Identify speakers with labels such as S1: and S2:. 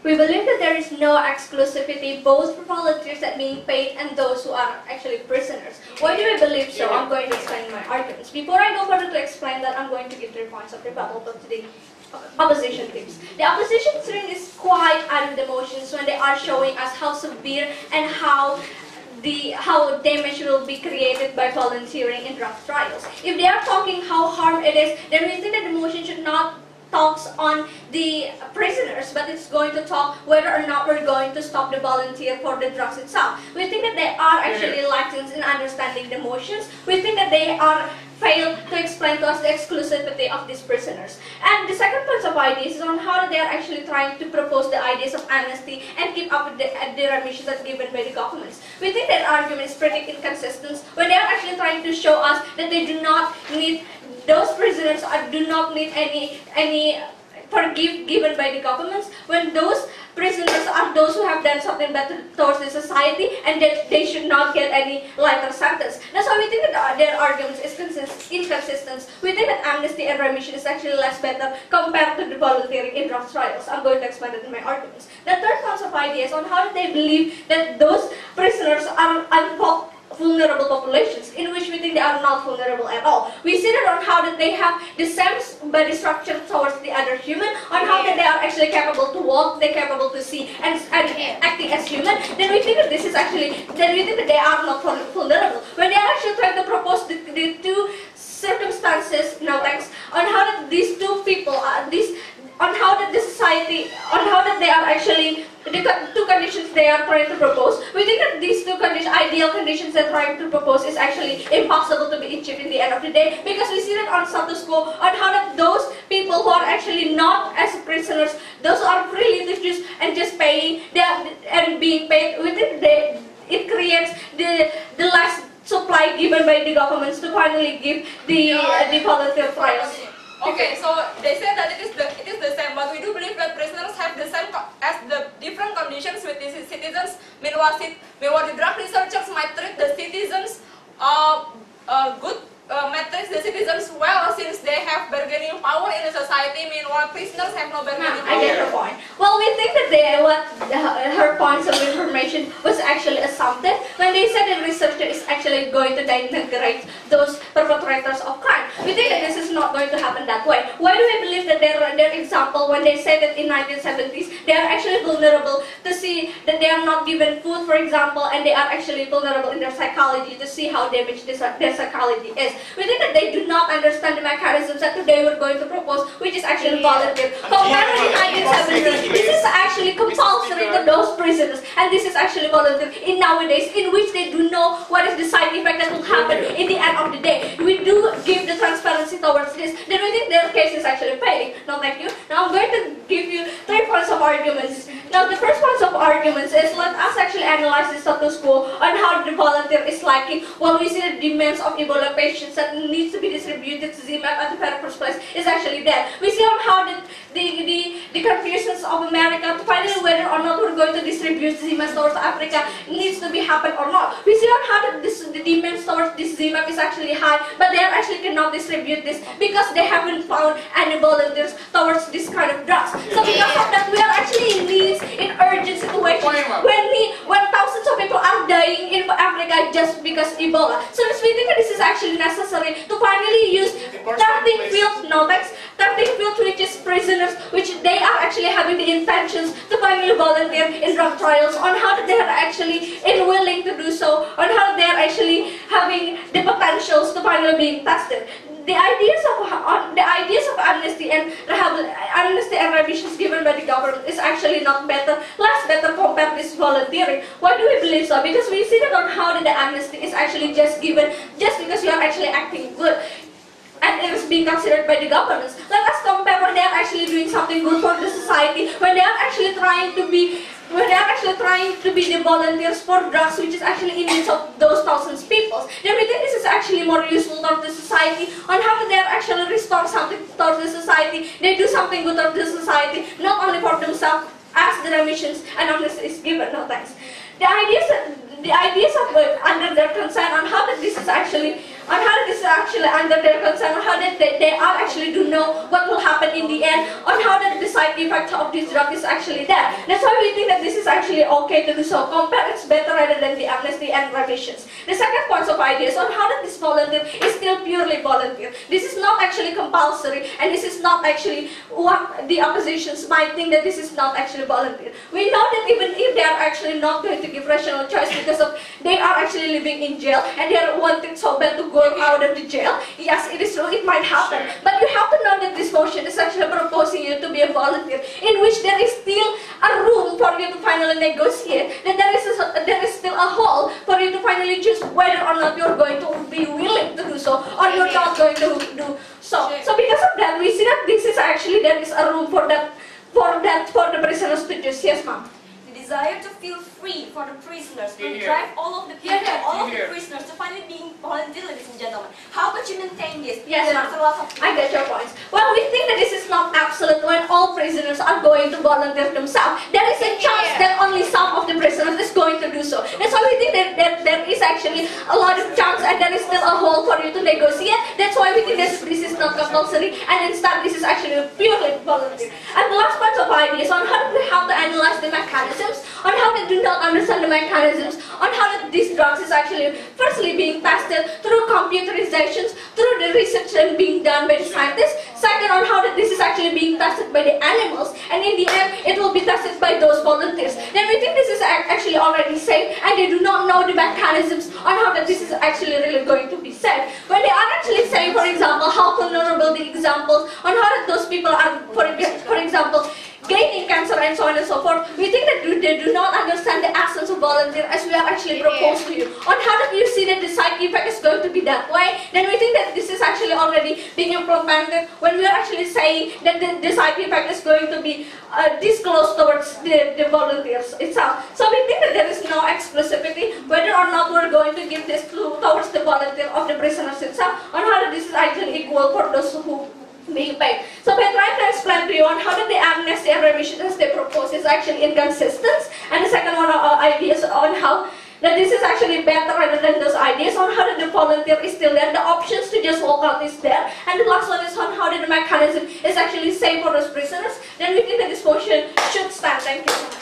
S1: We believe that there is no exclusivity both for volunteers that being paid and those who are actually prisoners. Why do we believe so? I'm going to explain my arguments. Before I go further to explain that, I'm going to give 3 points of rebuttal to the opposition teams. The opposition team is quite under the motions when they are showing us how severe and how damage will be created by volunteering in drug trials. If they are talking how harm it is, then we think that the motion should not talks on the prisoners, but it's going to talk whether or not we're going to stop the volunteer for the drugs itself. We think that they are actually lacking in understanding the motions. We think that they are failed to explain to us the exclusivity of these prisoners. And the second point of ideas is on how they are actually trying to propose the ideas of amnesty and keep up with the remissions that's given by the governments. We think that argument is pretty inconsistent when they are actually trying to show us that they do not need, those prisoners do not need any forgive given by the governments, when those prisoners are those who have done something better towards the society and that they should not get any lighter sentence. That's why we think that their arguments is inconsistent. We think that amnesty and remission is actually less better compared to the volunteering in drug trials. I'm going to explain that in my arguments. The third concept idea is on how they believe that those prisoners are vulnerable populations, in which we think they are not vulnerable at all. We see that on how that they have the same body structure towards the other human, on how that they are actually capable to walk, they're capable to see, and acting as human. Then we think that this is actually, then we think that they are not vulnerable. When they are actually trying to propose the two circumstances, no thanks, on how that these two people are, on how that the society, on how that they are actually, the two conditions they are trying to propose, we think that these two ideal conditions they're trying to propose is actually impossible to be achieved in the end of the day, because we see that on status quo, on how that those people who are actually not as prisoners, those who are freely to choose and just paying, and being paid, we think it creates the less supply given by the governments to finally give the volunteer trials.
S2: Okay, so they say that it is the same, but we do believe that prisoners have the same as the different conditions with the citizens. Meanwhile, the drug researchers might treat the citizens might treat the citizens well, since they have bargaining power in the society. Meanwhile, prisoners have no bargaining power.
S1: I get the point. Well, we think that her points of information was actually assumptive when they said that researcher is actually going to denigrate those perpetrators of crime. We think that this is not going to happen that way. Why do we believe that their example, when they say that in 1970s they are actually vulnerable to see that they are not given food, for example, and they are actually vulnerable in their psychology to see how damaged their psychology is. We think that they do not understand the mechanisms that today we're going to propose, which is actually voluntary. Compared to the 1970s, this is actually compulsory to those prisoners, and this is actually voluntary in nowadays, in which they do know what is the side effect that will happen in the end of the day. We do give the transparency towards this, then we think their case is actually failing. No, thank you. Now I'm going to give you 3 points of arguments. Now the first point of arguments is, let us actually analyze the status quo on how the volunteer is lacking, while we see the demands of Ebola patients that needs to be distributed to ZMAP at the very first place is actually there. We see on how the confusions of America to find out whether or not we're going to distribute ZMAP towards Africa needs to be happen or not. We see on how the demands towards this ZMAP is actually high, but they actually cannot distribute this because they haven't found any volunteers towards this kind of drugs. So because of that, we are actually in needs, in urgent situations when thousands of people are dying in Africa just because Ebola. So we think that this is actually necessary to finally use testing fields, testing fields which is prisoners, which they are actually having the intentions to finally volunteer in drug trials, on how they are actually willing to do so, on how they are actually having the potentials to finally being tested. The ideas of amnesty and remissions given by the government is actually not better, less better compared to this volunteering. Why do we believe so? Because we see that on how the amnesty is actually just given just because you are actually acting good, and it is being considered by the governments. Let us compare when they are actually doing something good for the society, when they are actually trying to be the volunteers for drugs, which is actually in needs of those thousands of people. Then we think this is actually more useful to the society, on how they are actually restore something towards the society. They do something good to the society, not only for themselves, as the remissions and amnesty is given. No thanks. The ideas of under their concern on how that this is actually on how this is actually under their concern, on how that they are actually do know what will happen in the end, on how that the side effect of this drug is actually there. That's why we think that this is actually okay to do so. Compare it's better rather than the amnesty and revisions. The second point of idea is on how that this volunteer is still purely volunteer. This is not actually compulsory, and this is not actually what the oppositions might think that this is not actually volunteer. We know that even if they are actually not going to give rational choice because of they are actually living in jail and they are wanting so bad to go out of the jail, yes, it is true, it might happen. But you have to know that this motion is actually proposing you to be a volunteer, in which there is still a room for you to finally negotiate, that there is still a hole for you to finally choose whether or not you're going to be willing to do so or you're not going to do so. So because of that, we see that this is actually there is a room for the prisoners to choose. Yes, ma'am.
S3: Desire to feel free for the prisoners will drive all of the people, all of the prisoners to finally being volunteer, ladies and gentlemen. How about you maintain this?
S1: Yes, ma'am. I get your points. Well, we think that this is not absolute when all prisoners are going to volunteer themselves. There is a chance that only some of the prisoners is going to do so. That's why we think that there is actually a lot of chance and there is still a hole for you to negotiate. That's why we think this is not compulsory and instead this is actually purely voluntary. And the last part of ideas on how we have to analyze the mechanisms, on how they do not understand the mechanisms, on how these drugs is actually firstly being tested through computerizations, through the research and being done by the scientists. Second, on how this is actually being tested by the animals, and in the end, it will be tested by those volunteers. Then we think this is actually already safe, and they do not know the mechanisms on how this is actually really going to be safe. When they are actually saying, for example, how vulnerable the examples on how those people are, for example, gaining cancer and so on and so forth, we think that they do not understand the essence of volunteer as we are actually proposed to you. On how that you see that the side effect is going to be that way, then we think that this is actually already being implemented when we are actually saying that the side effect is going to be disclosed towards the volunteers itself. So we think that there is no exclusivity whether or not we're going to give this towards the volunteer of the prisoners itself, on how that this is actually equal for those who being paid. So by trying to explain to you on how the amnesty and revision as they propose is actually inconsistent, and the second one are ideas on how that this is actually better rather than those ideas on how the volunteer is still there, the options to just walk out is there, and the last one is on how the mechanism is actually safe for those prisoners. Then we think that this motion should stand. Thank you so much.